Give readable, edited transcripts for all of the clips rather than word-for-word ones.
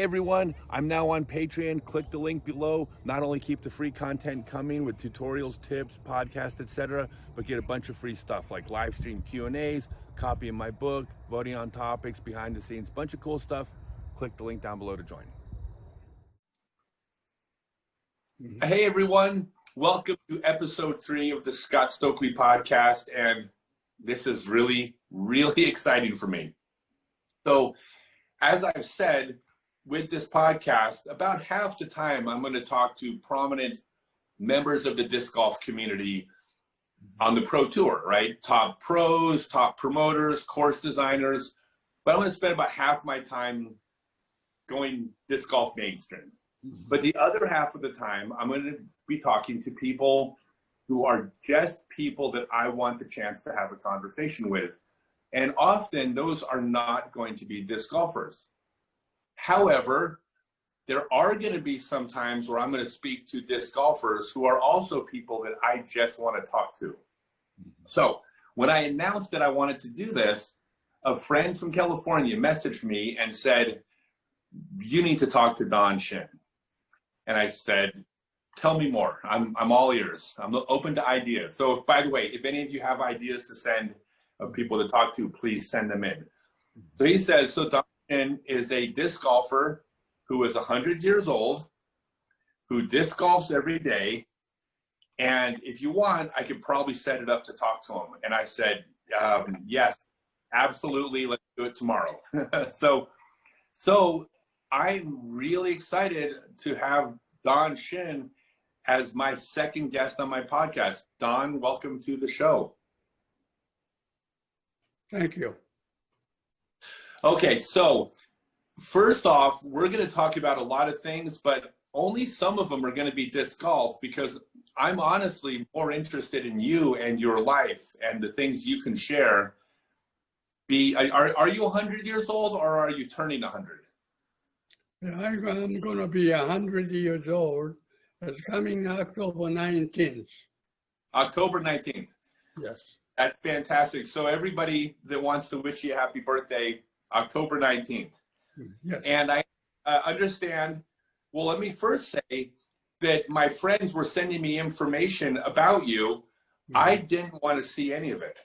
everyone, I'm now on Patreon. Click the link below. Not only keep the free content coming with tutorials, tips, podcasts, etc., but get a bunch of free stuff like live stream Q&As, copy of my book, voting on topics, behind the scenes, bunch of cool stuff. Click the link down below to join. Hey everyone, welcome to episode 3 of the Scott Stokely Podcast, and this is really exciting for me. So, as I've said, with this podcast, about half the time I'm going to talk to prominent members of the disc golf community on the pro tour, right? Top pros, top promoters, course designers, but I'm going to spend about half my time going disc golf mainstream. But the other half of the time, I'm going to be talking to people who are just people that I want the chance to have a conversation with. And often those are not going to be disc golfers. However, there are going to be some times where I'm going to speak to disc golfers who are also people that I just want to talk to. So when I announced that I wanted to do this, a friend from California messaged me and said, "You need to talk to Don Shin." And I said, "Tell me more. I'm all ears. I'm open to ideas." So, by the way, if any of you have ideas to send of people to talk to, please send them in. So he says, so Don Shin is a disc golfer who is 100 years old, who disc golfs every day. And if you want, I could probably set it up to talk to him. And I said, yes, absolutely. Let's do it tomorrow. So I'm really excited to have Don Shin as my second guest on my podcast. Don, welcome to the show. Thank you. Okay, so first off, we're going to talk about a lot of things, but only some of them are going to be disc golf because I'm honestly more interested in you and your life and the things you can share. Are you 100 years old or are you turning 100? I'm going to be 100 years old. It's coming October 19th. October 19th. Yes. That's fantastic. So everybody that wants to wish you a happy birthday, October 19th. Yes. And I understand, well, let me first say that my friends were sending me information about you. I didn't want to see any of it.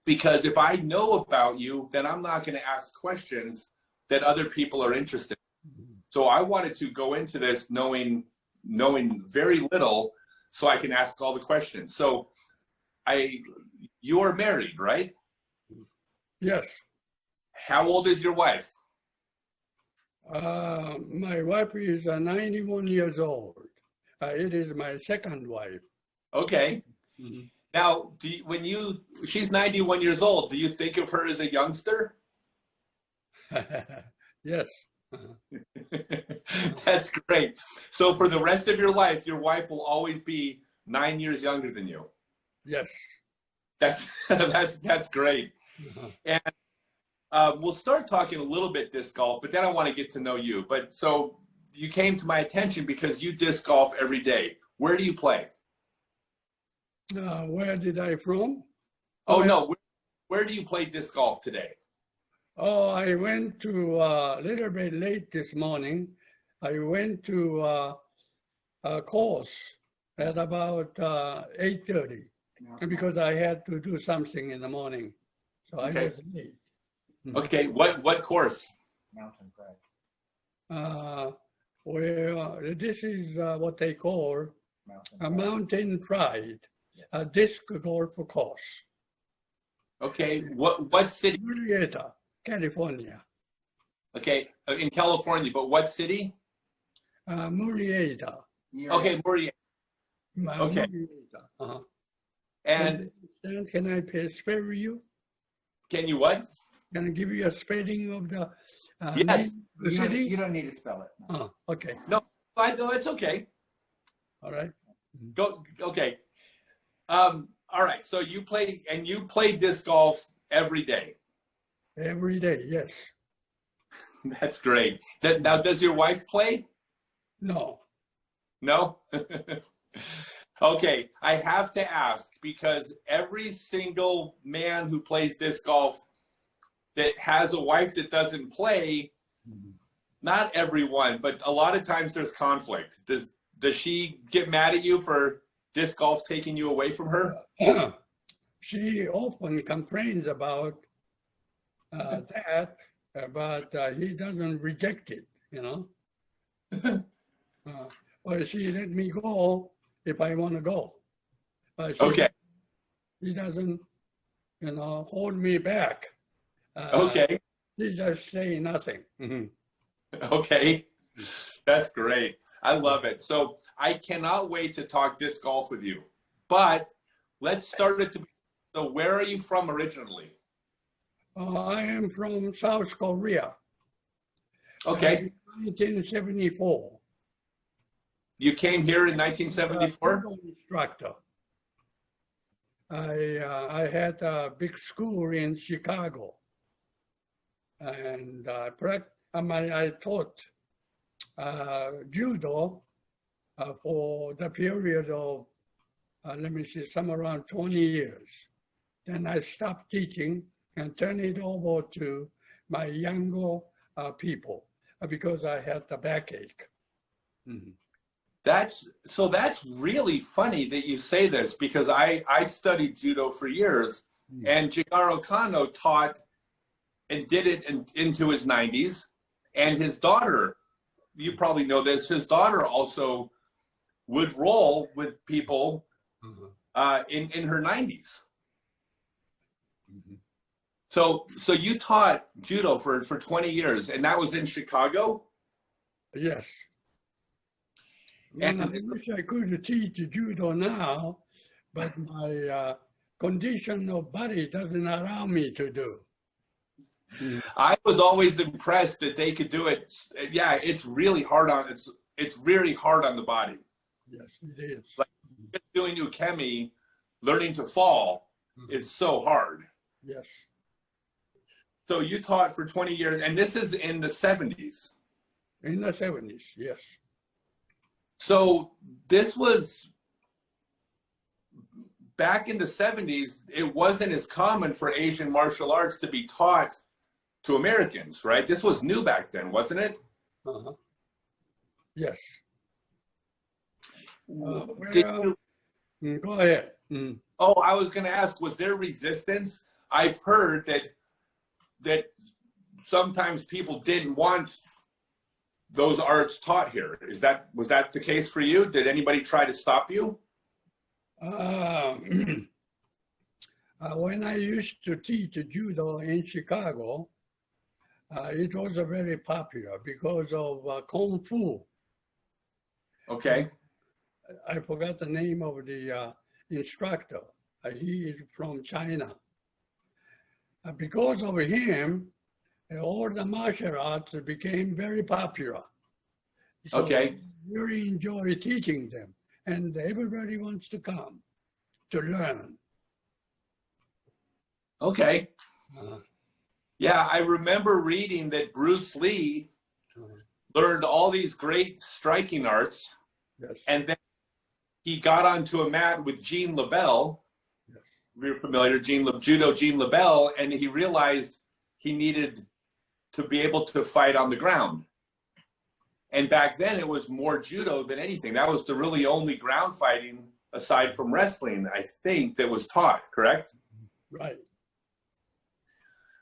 Because if I know about you, then I'm not going to ask questions that other people are interested in. So I wanted to go into this knowing very little so I can ask all the questions. So you are married, right? Yes. How old is your wife? My wife is 91 years old. It is my second wife. Okay. Now, she's 91 years old, do you think of her as a youngster? Yes. That's great. So for the rest of your life, your wife will always be 9 years younger than you. Yes. That's great. And we'll start talking a little bit disc golf, but then I want to get to know you. But so you came to my attention because you disc golf every day. Where do you play? Where did I from? Oh, no. Where do you play disc golf today? Oh, I went to a little bit late this morning. I went to a course at about 8:30 because I had to do something in the morning. So I was late. Okay, what course? Mountain Pride. Where this is what they call a Mountain Pride, a disc golf course. Okay, what city? Murrieta, California. Okay, in California, but what city? Murrieta. Okay, Murrieta. Okay. Murrieta. And can I spell you? Can you what? Can I give you a spelling of the yes. The city? You don't need to spell it. No. Okay. No, it's okay. All right. Go. Okay. All right. So you play disc golf every day. Every day, yes. That's great. Now, does your wife play? No. No? Okay, I have to ask because every single man who plays disc golf that has a wife that doesn't play not everyone, but a lot of times there's conflict. Does she get mad at you for disc golf taking you away from her? She often complains about that, but he doesn't reject it, you know. Well, she let me go if I want to go. But she doesn't, you know, hold me back. Okay. She just say nothing. Okay. That's great. I love it. So I cannot wait to talk disc golf with you. But let's start it. So where are you from originally? I am from South Korea. Okay. 1974. You came here in 1974? Instructor. I had a big school in Chicago, and I taught judo for the period of, let me see, somewhere around 20 years. Then I stopped teaching and turned it over to my younger people because I had the backache. Mm-hmm. That's really funny that you say this, because I studied judo for years, and Jigaro Kano taught and did it into his 90s, and his daughter, you probably know this, his daughter also would roll with people in her 90s. So you taught judo for 20 years, and that was in Chicago? Yes. And I wish I could teach judo now, but my condition of body doesn't allow me to do. I was always impressed that they could do it. Yeah, it's really hard on it's really hard on the body. Yes, it is. Like just doing ukemi, learning to fall is so hard. Yes. So you taught for 20 years, and this is in the 70s. In the 70s, yes. So this was back in the 70s. It wasn't as common for Asian martial arts to be taught to Americans, right? This was new back then, wasn't it? Yes. Go ahead. Oh, I was going to ask, was there resistance? I've heard that sometimes people didn't want those arts taught here. Was that the case for you? Did anybody try to stop you? When I used to teach judo in Chicago, it was very popular because of Kung Fu. Okay. I forgot the name of the instructor. He is from China. Because of him, all the martial arts became very popular. So okay. I really enjoy teaching them, and everybody wants to come to learn. Okay. Yeah, I remember reading that Bruce Lee learned all these great striking arts, yes. And then he got onto a mat with Gene LaBelle. Yes. You're familiar, Judo Gene LaBelle, and he realized he needed to be able to fight on the ground. And back then it was more judo than anything. That was the really only ground fighting aside from wrestling, I think, that was taught, correct? Right.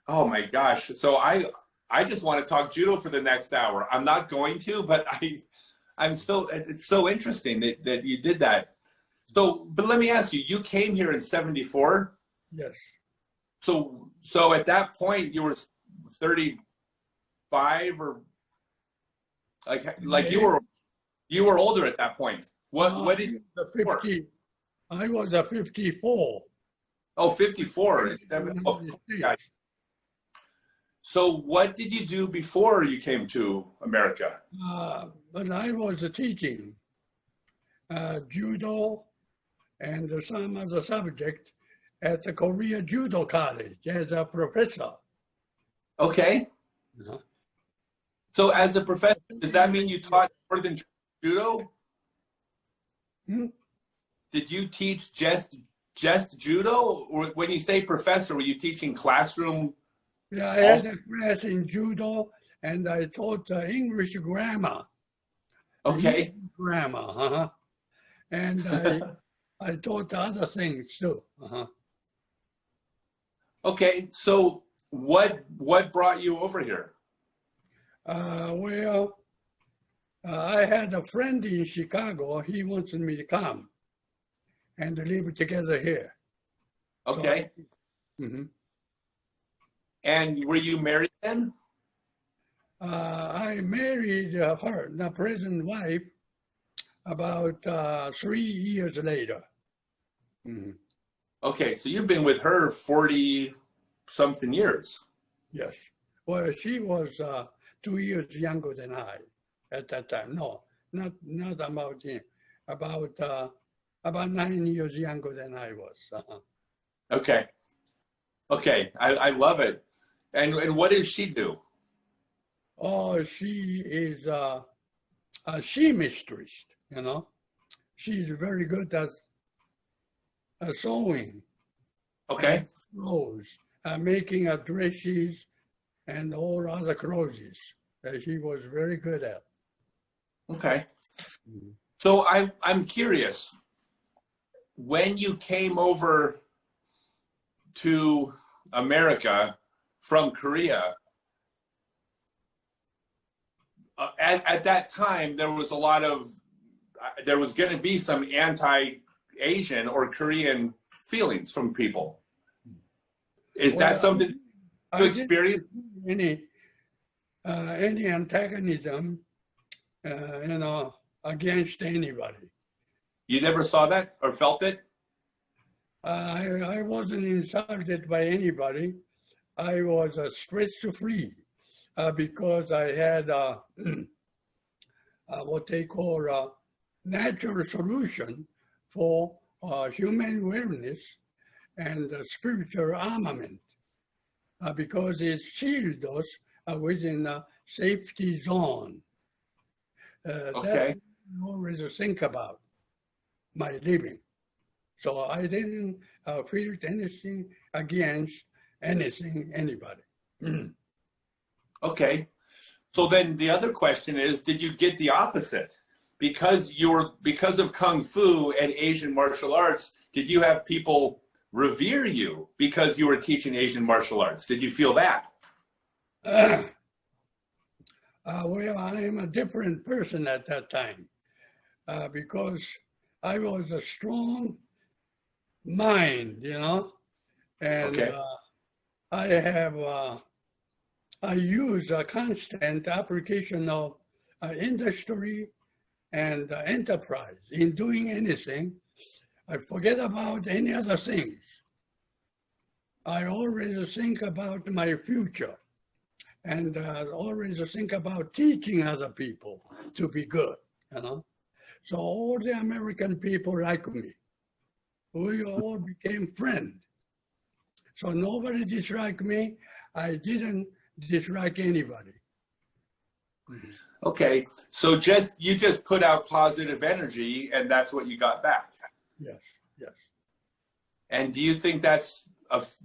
Oh my gosh. So I just want to talk judo for the next hour. I'm not going to, but it's so interesting that you did that. So, but let me ask you, you came here in 74? Yes. So at that point you were 35 or like you were older at that point. What did you 50? I was a 54. Oh, 54. So what did you do before you came to America? But I was teaching judo and some other subject at the Korea Judo College as a professor. Okay. Uh-huh. So as a professor, does that mean you taught more than judo? Did you teach just judo? Or when you say professor, were you teaching classroom? Yeah, I had a class in judo and I taught English grammar. Okay. Grammar, and I taught other things too. Okay, so what brought you over here? Well, I had a friend in Chicago. He wanted me to come and live together here. Okay. So, And were you married then? I married her, the present wife, about 3 years later. Okay, so you've been with her 40-something years. Yes. Well, she was 2 years younger than I at that time. No, not about him. About 9 years younger than I was. Okay. Okay, I love it. And what does she do? Oh, she is a seamstress, you know. She's very good at sewing. Okay. Clothes, making dresses and all other clothes. She was very good at. Okay. So I'm curious. When you came over to America from Korea, at that time there was going to be some anti-Asian or Korean feelings from people. Is that something you experienced? Any antagonism, against anybody. You never saw that or felt it? I wasn't insulted by anybody. I was stress-free because I had what they call a natural solution for human wellness and spiritual armament because it shields us within a safety zone. Okay. That I always think about my living. So I didn't feel anything against anybody. Okay. So then the other question is, did you get the opposite? Because of Kung Fu and Asian martial arts, did you have people revere you because you were teaching Asian martial arts? Did you feel that? Well, I am a different person at that time because I was a strong mind, and Okay. I use a constant application of industry and enterprise in doing anything. I forget about any other things. I always think about my future and always think about teaching other people to be good, So all the American people like me. We all became friends. So nobody disliked me. I didn't dislike anybody. Okay. So you just put out positive energy and that's what you got back. Yes, yes. And do you think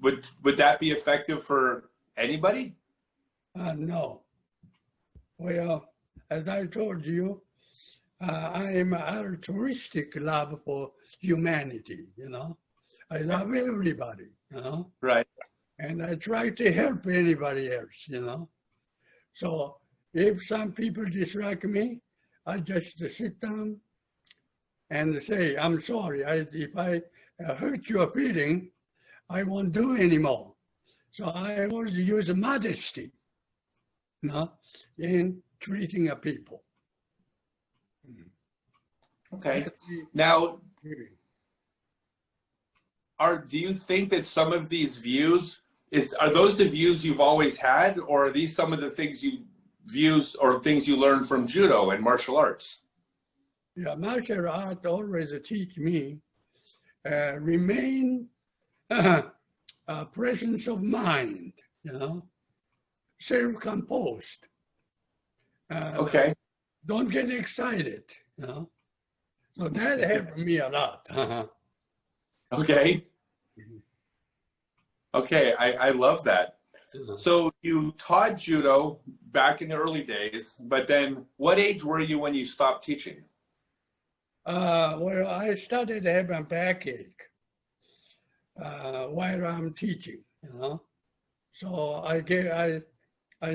would that be effective for anybody? No. Well, as I told you, I am an altruistic love for humanity, I love everybody, Right. And I try to help anybody else, So if some people dislike me, I just sit down and say, I'm sorry, if I hurt your feeling, I won't do anymore. So I always use modesty, in treating people. Okay. Now, do you think that some of these views are those the views you've always had, or are these some of the things you learned from judo and martial arts? Yeah, martial art always teach me remain a presence of mind, self-composed. Okay. Don't get excited, So that helped me a lot. Okay. Okay, I love that. So you taught judo back in the early days, but then what age were you when you stopped teaching? Well, I started having backache while I'm teaching, So I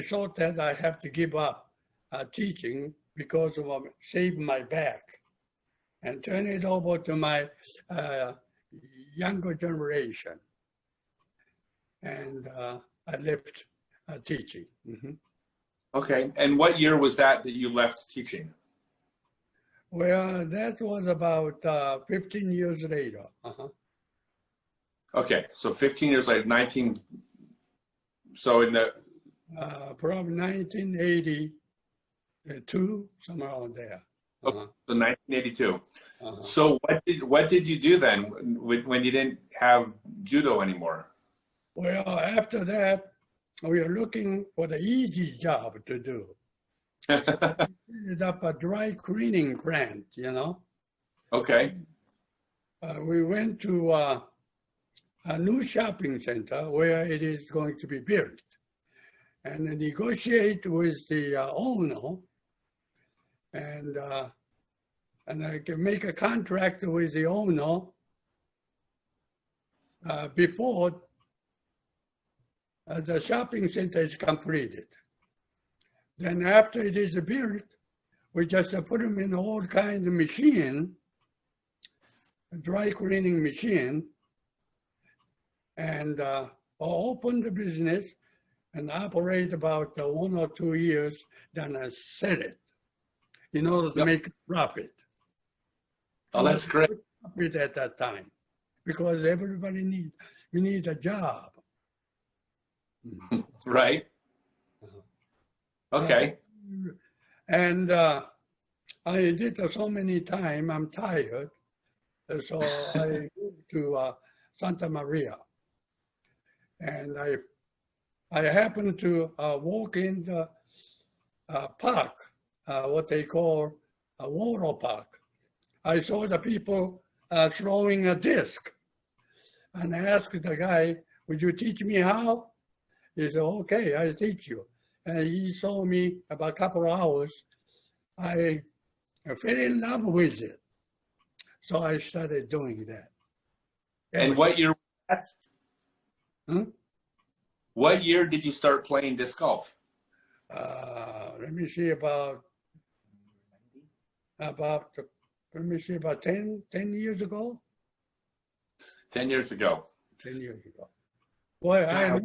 thought that I have to give up teaching because of save my back and turn it over to my younger generation. And I left teaching. Okay. And what year was that you left teaching? Well, that was about 15 years later. Okay. So 15 years later, so in the... Probably 1982, somewhere around there. So 1982. So what did you do then when you didn't have judo anymore? Well, after that, we were looking for the easy job to do. We ended up a dry cleaning plant, Okay. We went to a new shopping center where it is going to be built and negotiate with the owner and I can make a contract with the owner before the shopping center is completed. Then after it is built, we just put them in all kinds of machine, a dry cleaning machine, and open the business and operate about 1 or 2 years, then I sell it in order to make a profit. Oh, that's great. Profit at that time, because everybody needs a job. Right. Okay. And I did it so many times, I'm tired. So I moved to Santa Maria. And I happened to walk in the park, what they call a water park. I saw the people throwing a disc. And I asked the guy, would you teach me how? He said, okay, I'll teach you. And he saw me about a couple of hours. I fell in love with it. So I started doing that. And what year was that? What year did you start playing disc golf? Let me see, about 10 years ago. 10 years ago. 10 years ago. Well, I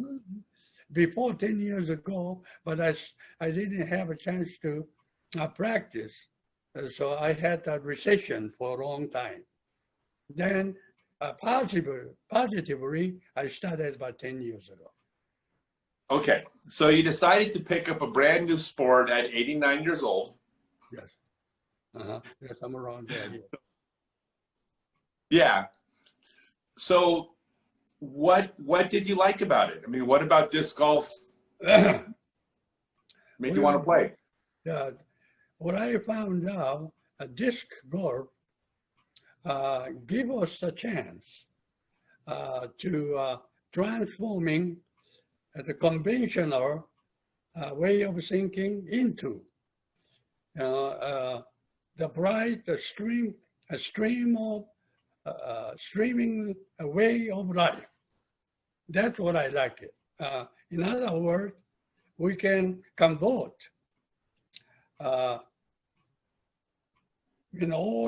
before 10 years ago, but I didn't have a chance to practice. So I had a recession for a long time. Then positively, I started about 10 years ago. Okay, so you decided to pick up a brand new sport at 89 years old. Yes. Yes, I'm around there. Yeah. Yeah. So what did you like about it? I mean, what about disc golf made you want to play? What I found out, disc golf give us a chance to transforming the conventional way of thinking into the bright streaming way of life. That's what I like it. In other words, we can convert all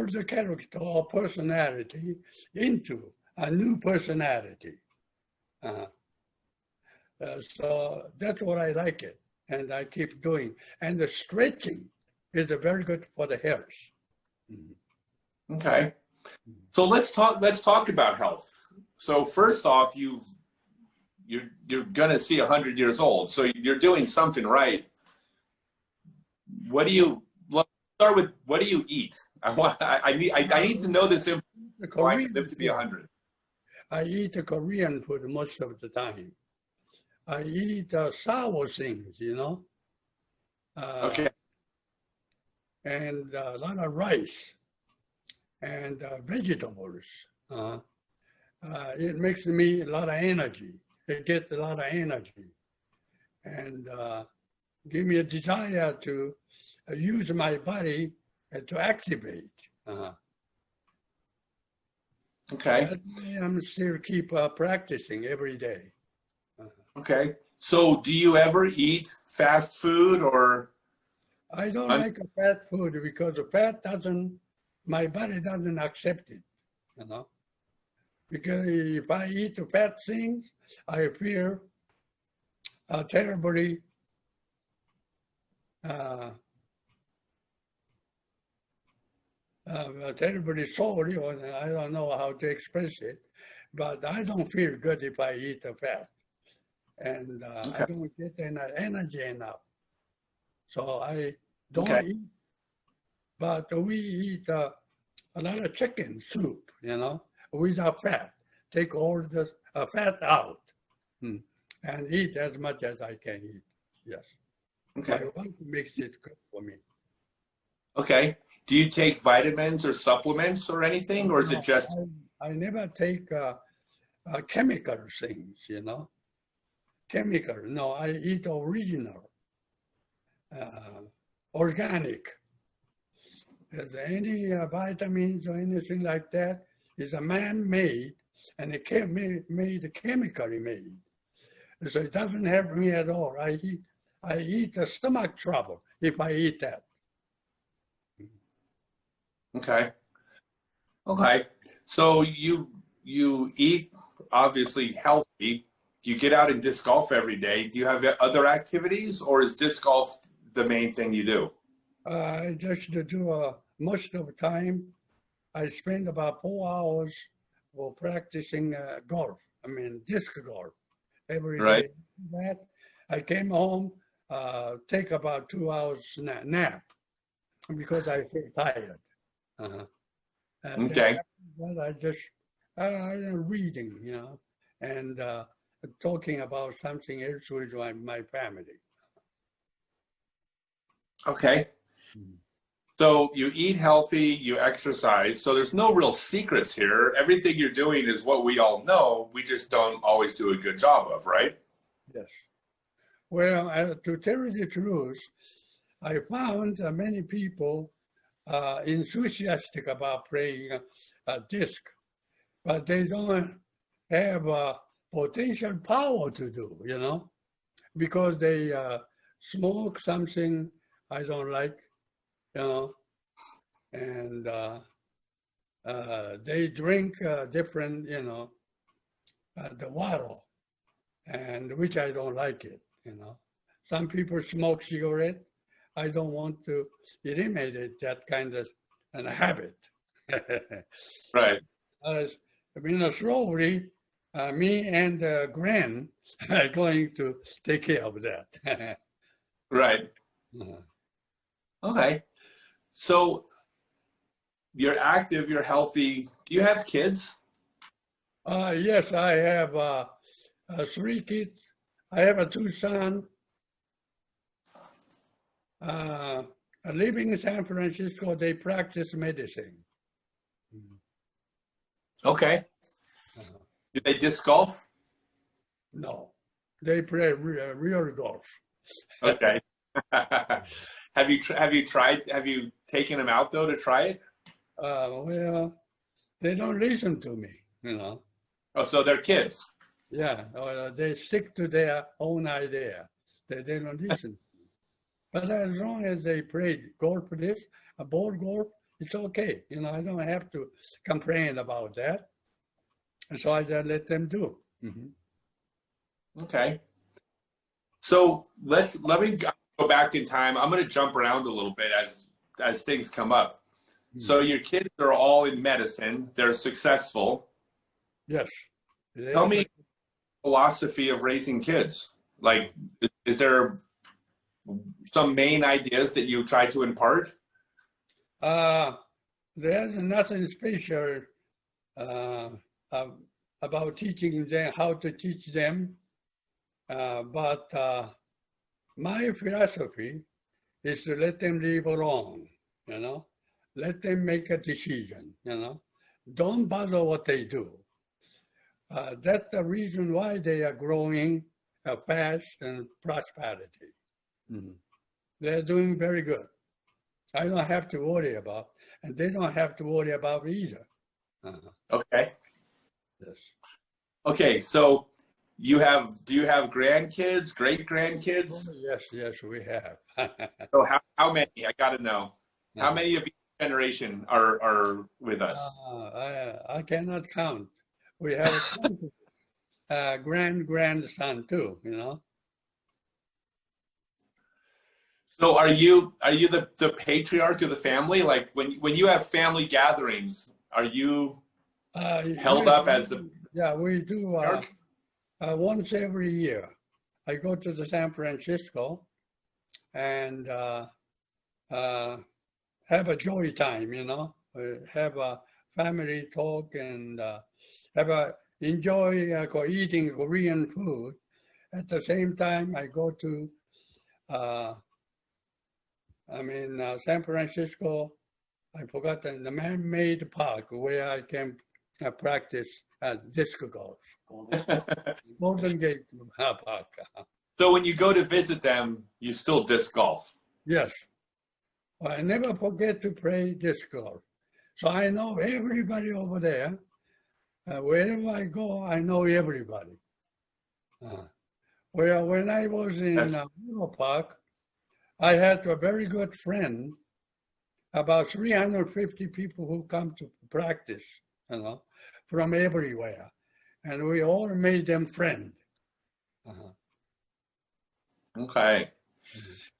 the character or personality into a new personality. So that's what I like it, and I keep doing. And the stretching is very good for the health. Okay, so let's talk about health. So first off, you're gonna see 100 years old, so you're doing something right. Let's start with what do you eat? I need to know this information so I can live to be 100. I eat Korean food most of the time. I eat sour things, Okay. And a lot of rice and vegetables. It makes me a lot of energy. It gets a lot of energy. and give me a desire to use my body to activate. Okay. I'm still keep practicing every day. Okay. So do you ever eat fast food or? I don't like fat food because the fat my body doesn't accept it, you know. Because if I eat the fat things, I feel terribly terribly sorry, or I don't know how to express it, but I don't feel good if I eat the fat, and I don't get energy enough. So I don't eat, but we eat a lot of chicken soup, you know, without fat. Take all the fat out and eat as much as I can eat. Yes. Okay. My wife makes it good for me. Okay. Do you take vitamins or supplements or anything, or is it just? I never take chemical things, you know. Chemical. No, I eat original, organic. There's any vitamins or anything like that is a man-made and chemically made. So it doesn't help me at all. I eat a stomach trouble if I eat that. Okay. Okay. So you eat obviously healthy. Do you get out and disc golf every day? Do you have other activities, or is disc golf the main thing you do? I just do most of the time. I spend about 4 hours for practicing golf. I mean, disc golf every day. That I came home, take about 2 hours nap because I feel tired. Okay. Well, I just reading, you know, and talking about something else with my family. Okay. So you eat healthy, you exercise. So there's no real secrets here. Everything you're doing is what we all know. We just don't always do a good job of, right? Yes. Well, to tell you the truth, I found many people enthusiastic about playing disc, but they don't have potential power to do, you know, because they smoke something I don't like, you know, and they drink different, you know, the water, and which I don't like it, you know. Some people smoke cigarette. I don't want to eliminate that kind of habit. Right. Slowly, me and Gran are going to take care of that. Right. Okay. So you're active, you're healthy. Do you have kids? Yes, I have 3 kids. I have 2 sons. Living in San Francisco, they practice medicine. Okay. Do they disc golf? No, they play real golf. Okay. Have you taken them out though to try it? Well, they don't listen to me, you know. Oh, so they're kids. Yeah, they stick to their own idea. They don't listen. But as long as they play golf, board golf, it's okay. You know, I don't have to complain about that. And so I just let them do. Okay. So let me go back in time. I'm going to jump around a little bit as things come up. So your kids are all in medicine. They're successful. Yes. Tell me philosophy of raising kids. Like, is there some main ideas that you try to impart? There's nothing special about teaching them, how to teach them. But my philosophy is to let them live alone, you know. Let them make a decision, you know. Don't bother what they do. That's the reason why they are growing fast and prosperity. Mm-hmm. They're doing very good. I don't have to worry about, and they don't have to worry about either. Okay. Yes. Okay, so do you have grandkids, great grandkids? Oh, yes, we have. So how many? I got to know. How many of each generation are with us? I cannot count. We have a grandson too, you know. So are you the patriarch of the family? Like when you have family gatherings, are you held up as the? Yeah, we do once every year. I go to the San Francisco and have a joy time, you know. Have a family talk and enjoy eating Korean food. At the same time, I go to San Francisco. I forgot the man-made park where I can practice disc golf. Golden Gate Park. So when you go to visit them, you still disc golf? Yes. I never forget to play disc golf. So I know everybody over there. Wherever I go, I know everybody. When I was in Willow Park, I had a very good friend, about 350 people who come to practice, you know, from everywhere. And we all made them friends. Okay.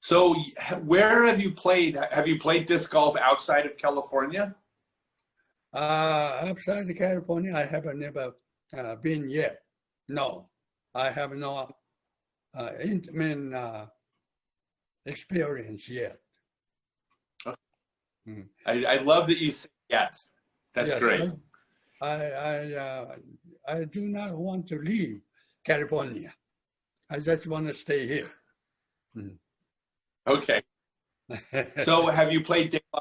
So where have you played? Have you played disc golf outside of California? Outside of California, I have never been yet. No, I have no intimate experience yet. I love that you say yet. That's yes, great. I do not want to leave California. I just want to stay here. Okay. So have you played De La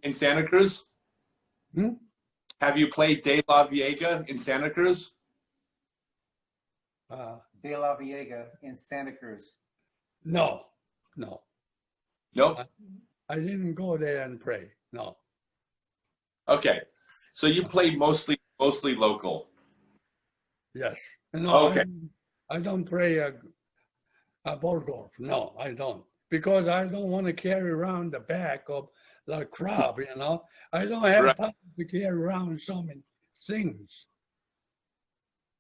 in Santa Cruz? Have you played De La Viega in Santa Cruz? De La Viega in Santa Cruz. No. Nope. I didn't go there and play. No. Okay. So you played mostly local. Yes. No, okay. I don't play a ball golf. No, I don't. Because I don't want to carry around the back of the crowd, you know. I don't have time to carry around so many things.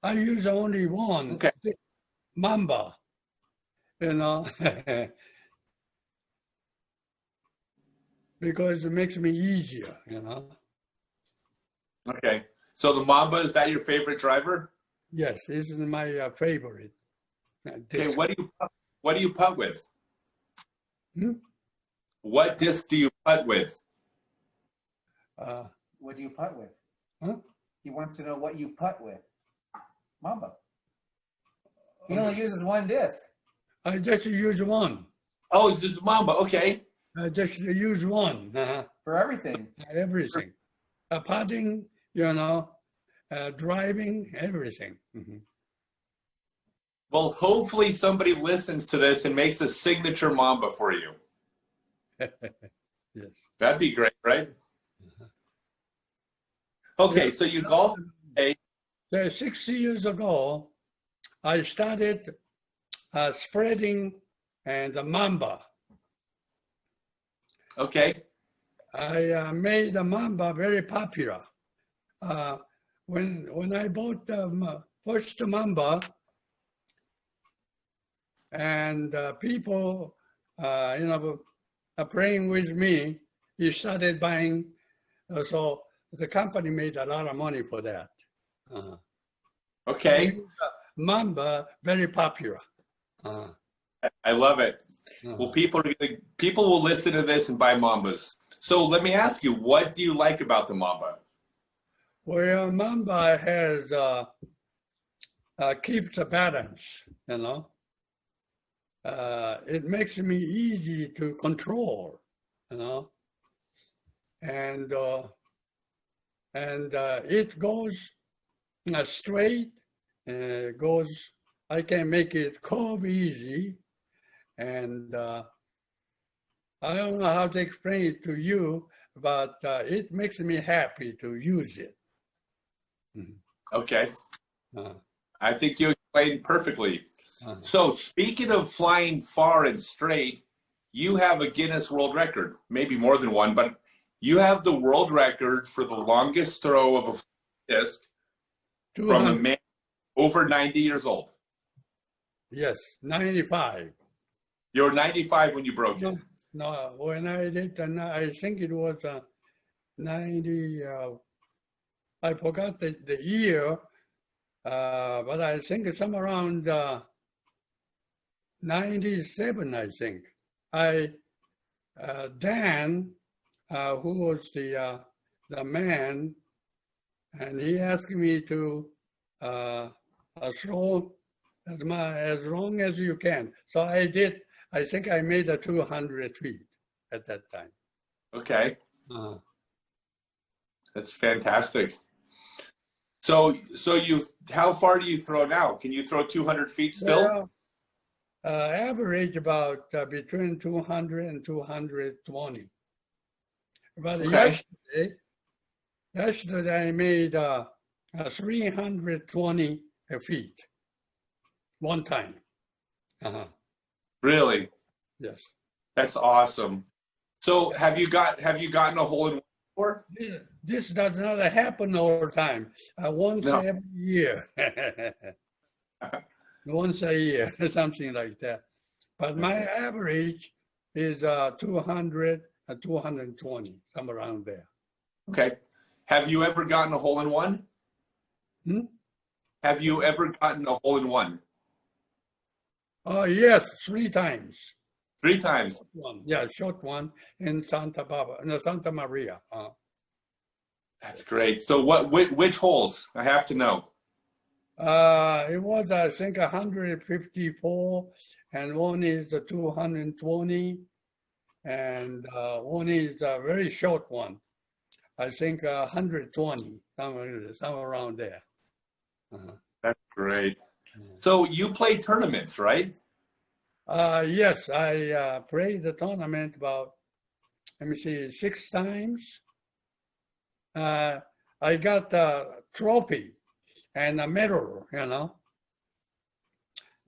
I use only one. Okay. Mamba, you know. Because it makes me easier, you know. Okay. So the Mamba, is that your favorite driver? Yes, this is my favorite. Okay, what do you putt with? What disc do you putt with? What do you putt with? Huh? He wants to know what you putt with. Mamba. He only uses one disc. I just use one. Oh, it's just Mamba. Okay. I just use one. For everything. Everything. Putting, you know, driving, everything. Well, hopefully somebody listens to this and makes a signature Mamba for you. Yes. That'd be great, right? Okay, so you golf. 6 years ago, I started spreading and the Mamba. Okay. I made the Mamba very popular. When I bought the first Mamba, and people, playing with me, he started buying. So the company made a lot of money for that. Okay. Mamba, very popular. I love it. Well, people will listen to this and buy Mambas. So let me ask you, what do you like about the Mamba? Well, Mamba has keeps the balance, you know. It makes me easy to control, you know, and it goes straight, goes I can make it curve easy, and I don't know how to explain it to you, but it makes me happy to use it. Okay. Uh, I think you explained perfectly. uh, So speaking of flying far and straight, you have a Guinness World Record, maybe more than one, but you have the world record for the longest throw of a disc from a 200, man over 90 years old. yes, 95. You were 95 when you broke it. No, when I did, I think it was 90, I forgot the year, but I think it's somewhere around 97, I think. Dan, who was the man, and he asked me to throw as long as you can. So I did. I think I made a 200 feet at that time. Okay. Uh, That's fantastic. So how far do you throw now? Can you throw 200 feet still? well, average about between 200 and 220. But Okay. yesterday I made 320 feet one time. Really? Yes. That's awesome. So have you gotten a hole in one before? This does not happen all the time. Once No. every year. Once a year, something like that. But my average is 200, 220, somewhere around there. Okay. Have you ever gotten a hole in one? Have you ever gotten a hole in one? Oh, yes, 3 times. 3 times. One, yeah, short one in Santa Barbara, no, Santa Maria. That's great. So which holes? I have to know. It was, I think, 154, and one is the 220, and one is a very short one. I think 120, somewhere around there. That's great. So you play tournaments, right? Yes, I played the tournament about, let me see, 6 times. I got a trophy and a medal, you know.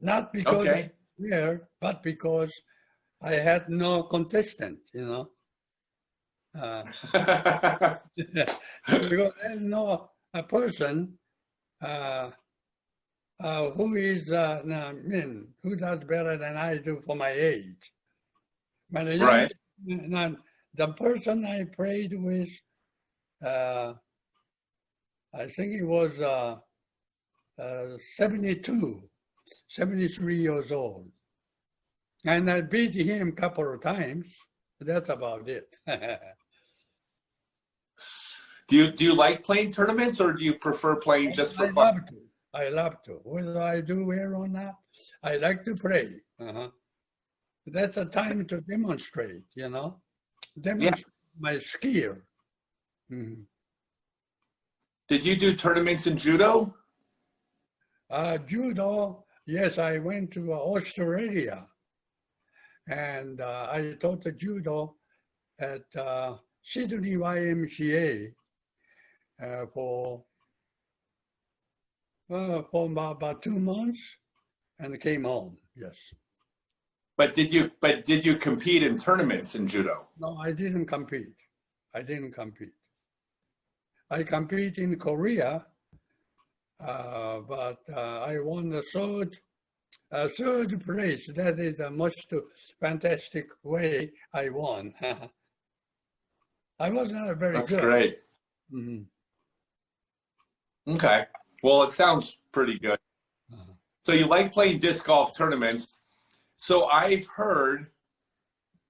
Not because I was there, but because I had no contestant, you know. Because there's no a person who is who does better than I do for my age. But Right. The person I played with, I think he was 72, 73 years old. And I beat him a couple of times. That's about it. Do you like playing tournaments, or do you prefer playing just for fun? I love to. Whether I do it or not, I like to play. That's a time to demonstrate, you know, demonstrate my skill. Did you do tournaments in judo? Judo, yes, I went to Australia, and I taught the judo at Sydney YMCA for about 2 months, and came home. Yes. But did you compete in tournaments in judo? No, I didn't compete. I compete in Korea, but I won the third place. That is the most fantastic way I won. I was not very good. That's great. Okay. Well, it sounds pretty good. So you like playing disc golf tournaments. So I've heard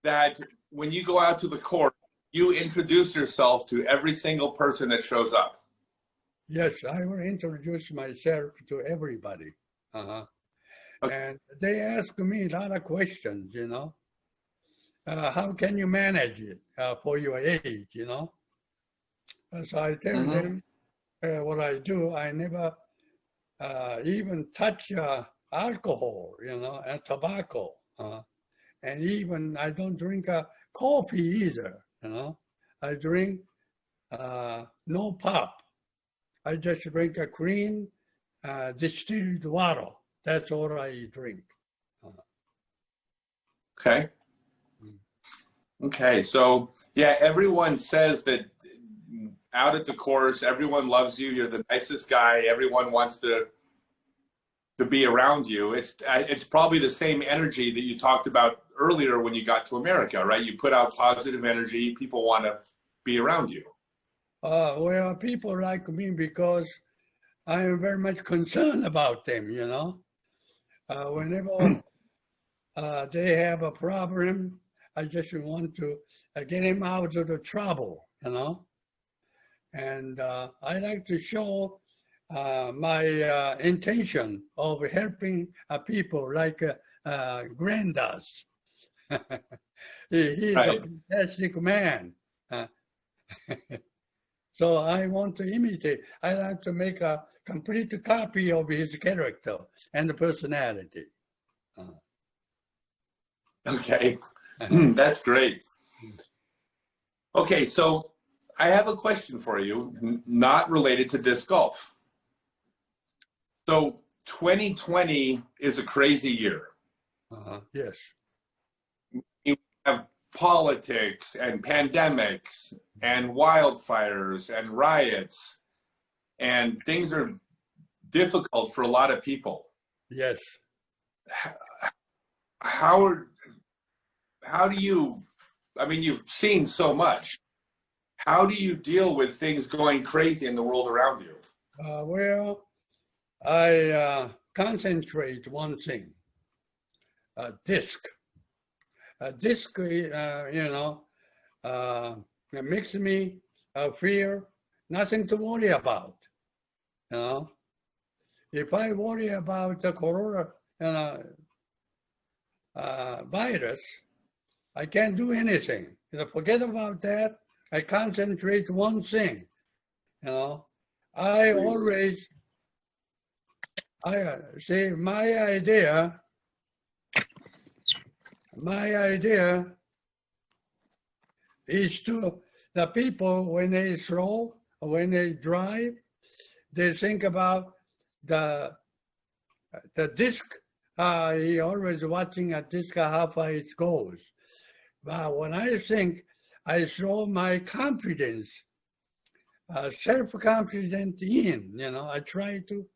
that when you go out to the court, you introduce yourself to every single person that shows up. Yes, I will introduce myself to everybody. And they ask me a lot of questions, you know. How can you manage it for your age, you know? So I tell them what I do. I never even touch alcohol, and tobacco. And even I don't drink coffee either, I drink no pop. I just drink a clean distilled water. That's all I drink. Okay. Okay. So yeah, everyone says that out at the course, everyone loves you. You're the nicest guy. Everyone wants to be around you. It's probably the same energy that you talked about earlier when you got to America, right? You put out positive energy. People want to be around you. Well, people like me because I am very much concerned about them, Whenever they have a problem, I just want to get them out of the trouble, And I like to show my intention of helping people like Grand does. He's Right. a fantastic man. So I want to imitate. I like to make a complete copy of his character and personality. Okay. That's great. Okay, so I have a question for you, not related to disc golf. So 2020 is a crazy year. Yes. You have politics and pandemics and wildfires and riots, and things are difficult for a lot of people. Yes. How do you, I mean, you've seen so much. How do you deal with things going crazy in the world around you? Well, I concentrate one thing, disc. Disc, it makes me feel nothing to worry about, If I worry about the corona virus, I can't do anything. Forget about that. I concentrate one thing, I always, I say my idea is to the people when they throw, when they drive, they think about the disc. He always watching a disc how far it goes. But when I think, I show my confidence, self-confidence in, I try to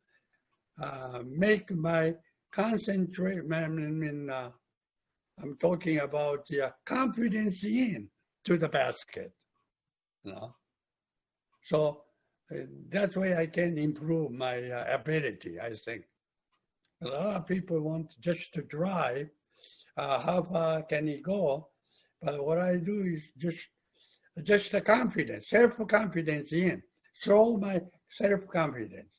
make my concentrate, I'm talking about the confidence in to the basket, So that way I can improve my ability, I think. A lot of people want just to drive, how far can he go? But what I do is just the confidence, self-confidence in, show my self-confidence,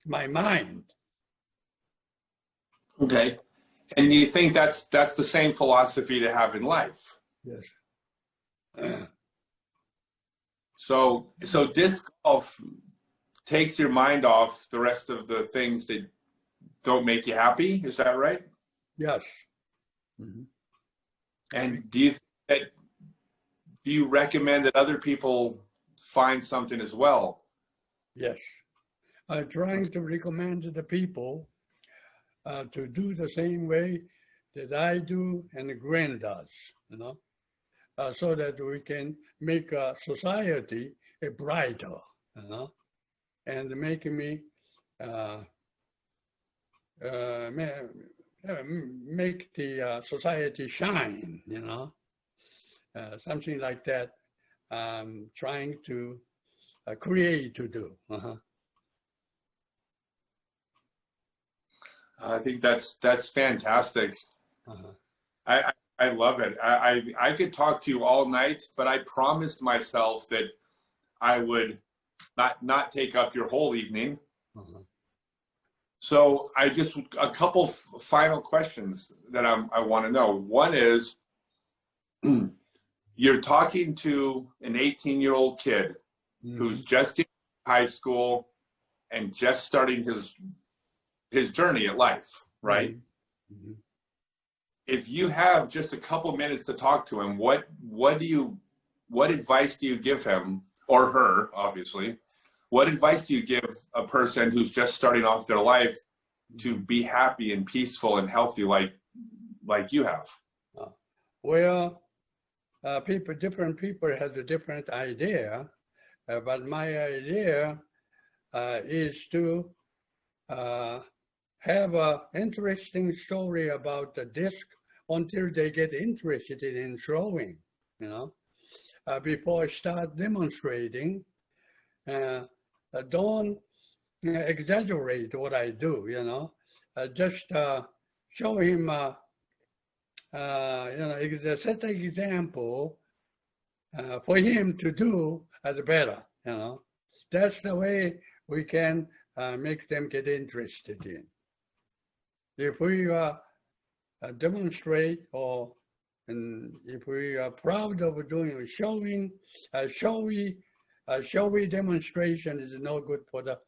my mind. Okay. And do you think that's the same philosophy to have in life? Yes. So disc golf takes your mind off the rest of the things that don't make you happy. Is that right? Yes. Mm-hmm. And do you recommend that other people find something as well? Yes. I'm trying to recommend to the people to do the same way that I do and the Grand does, so that we can make society brighter, and making me make the society shine, something like that. I'm trying to create to do. I think that's fantastic. I love it. I could talk to you all night, but I promised myself that I would not take up your whole evening. So a couple final questions that I want to know. One is, you're talking to an 18-year-old kid who's just getting high school and just starting his journey at life. right? Mm-hmm. If you have just a couple minutes to talk to him, what advice do you give him or her, obviously? What advice do you give a person who's just starting off their life to be happy and peaceful and healthy like you have? Well, different people have a different idea, but my idea is to have an interesting story about the disc until they get interested in throwing, before I start demonstrating. Don't exaggerate what I do, just show him, set an example for him to do as better, That's the way we can make them get interested in. If we demonstrate and if we are proud of doing showing, showy demonstration is no good for the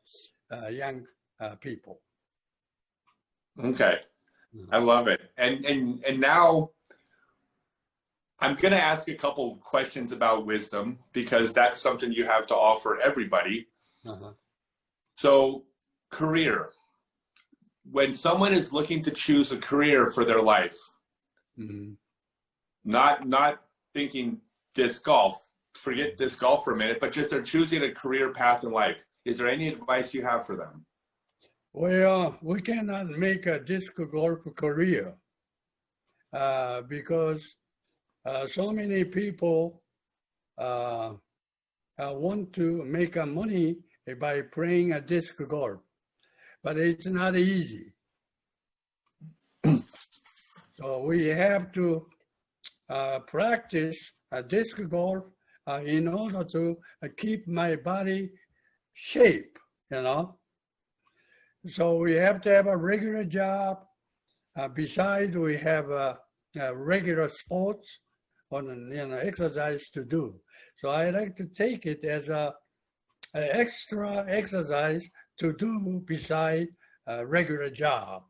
young people. Okay, I love it. And now I'm going to ask a couple questions about wisdom because that's something you have to offer everybody. So, career. When someone is looking to choose a career for their life, not thinking disc golf, forget disc golf for a minute, but just they're choosing a career path in life. Is there any advice you have for them? Well, we cannot make a disc golf career because so many people want to make money by playing a disc golf, but it's not easy. So we have to practice disc golf in order to keep my body shape, So we have to have a regular job. Besides, we have regular sports on exercise to do. So I like to take it as a extra exercise to do beside a regular job,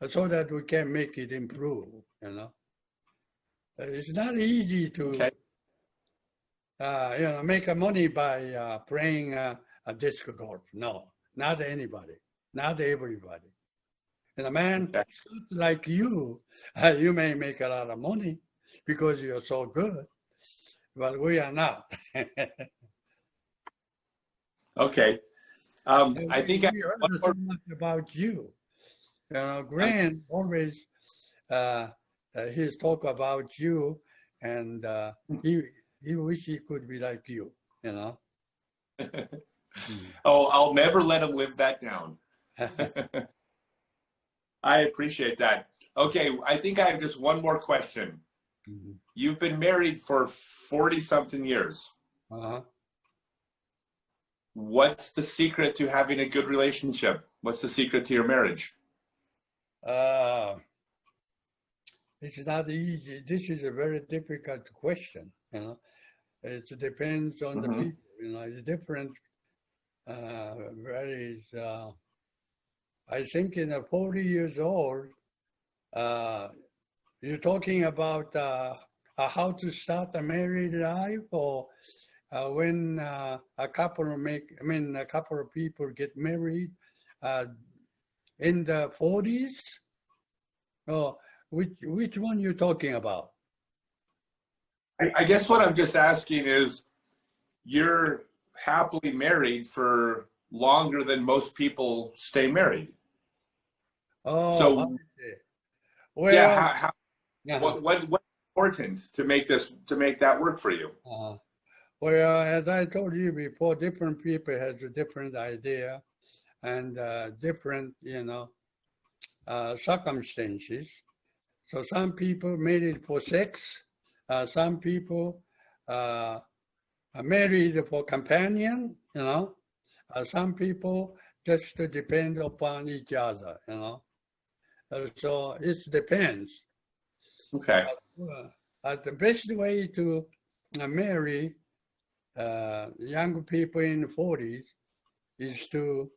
so that we can make it improve. It's not easy to make money by playing a disc golf. No, not anybody, not everybody. And a man like you, you may make a lot of money because you're so good, but we are not. Okay. I think we heard so much about you. Grant always his talk about you, and he wish he could be like you. Oh, I'll never let him live that down. I appreciate that. Okay, I think I have just one more question. You've been married for 40-something years. What's the secret to having a good relationship? What's the secret to your marriage? It's not easy. This is a very difficult question. It depends on the people. It's different. Varies. I think in 40 years old, you're talking about how to start a married life, or when a couple of people get married in the 40s. Oh, which one you talking about? I guess what I'm just asking is, you're happily married for longer than most people stay married. Oh, so well, yeah, what's important to make that work for you? Well, as I told you before, different people has a different idea and different, circumstances. So some people made it for sex. Some people are married for companion, some people just depend upon each other, so it depends. Okay. The best way to marry young people in the 40s is to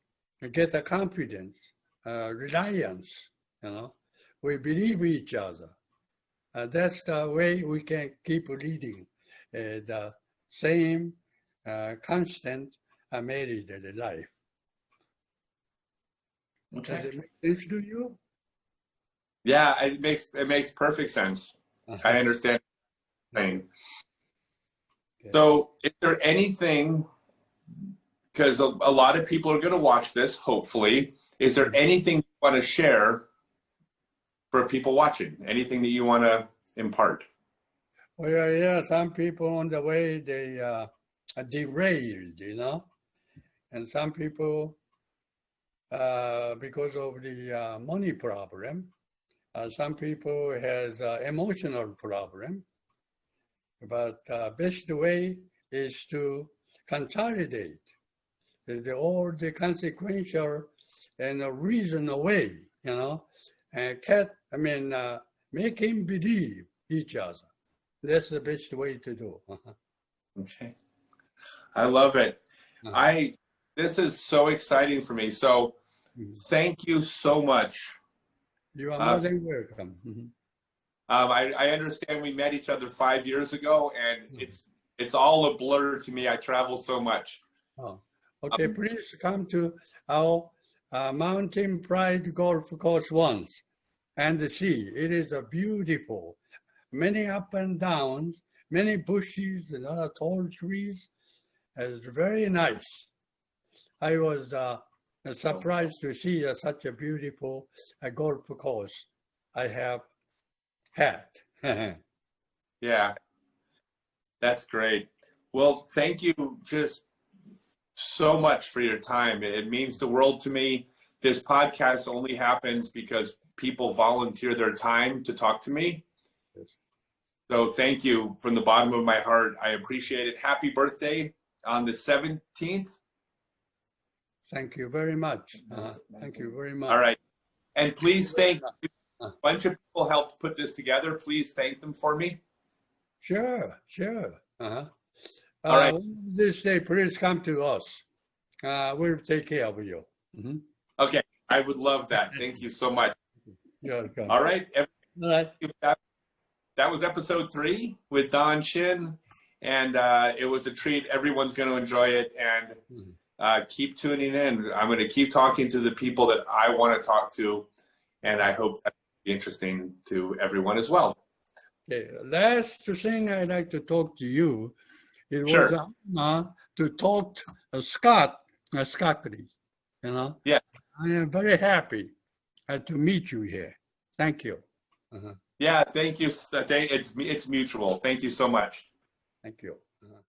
get the confidence reliance, We believe each other. That's the way we can keep leading the same constant married life. Okay. Does it make sense to you? Yeah, it makes perfect sense. I understand what you're saying. Okay. So, is there anything, because a lot of people are going to watch this, hopefully, is there anything you want to share for people watching? Anything that you want to impart? Well, yeah, some people on the way, they are derailed, and some people, because of the money problem, some people has emotional problem, but best way is to consolidate all the consequential and reason away, and make him believe each other. That's the best way to do. Okay. I love it. This is so exciting for me. So thank you so much. You are more than welcome. I understand we met each other 5 years ago, and it's all a blur to me. I travel so much. Oh, okay. Please come to our Mountain Pride Golf Course once and see. It is a beautiful, many up and downs, many bushes and other tall trees. It's very nice. I was surprised to see such a beautiful golf course I have had. Yeah, that's great. Well, thank you just so much for your time. It means the world to me. This podcast only happens because people volunteer their time to talk to me. So thank you from the bottom of my heart. I appreciate it. Happy birthday on the 17th. Thank you very much. Thank you very much. All right. And please thank a bunch of people helped put this together. Please thank them for me. Sure. All right. This day, please come to us. We'll take care of you. Okay. I would love that. Thank you so much. You're welcome. All right. All right. That was episode 3 with Don Shin. And it was a treat. Everyone's going to enjoy it. And keep tuning in. I'm going to keep talking to the people that I want to talk to. And I hope that's interesting to everyone as well. Okay. Last thing I'd like to talk to you. It Sure. was an honor to talk to Scott Stokely. Yeah. I am very happy to meet you here. Thank you. Yeah, thank you. It's mutual. Thank you so much. Thank you.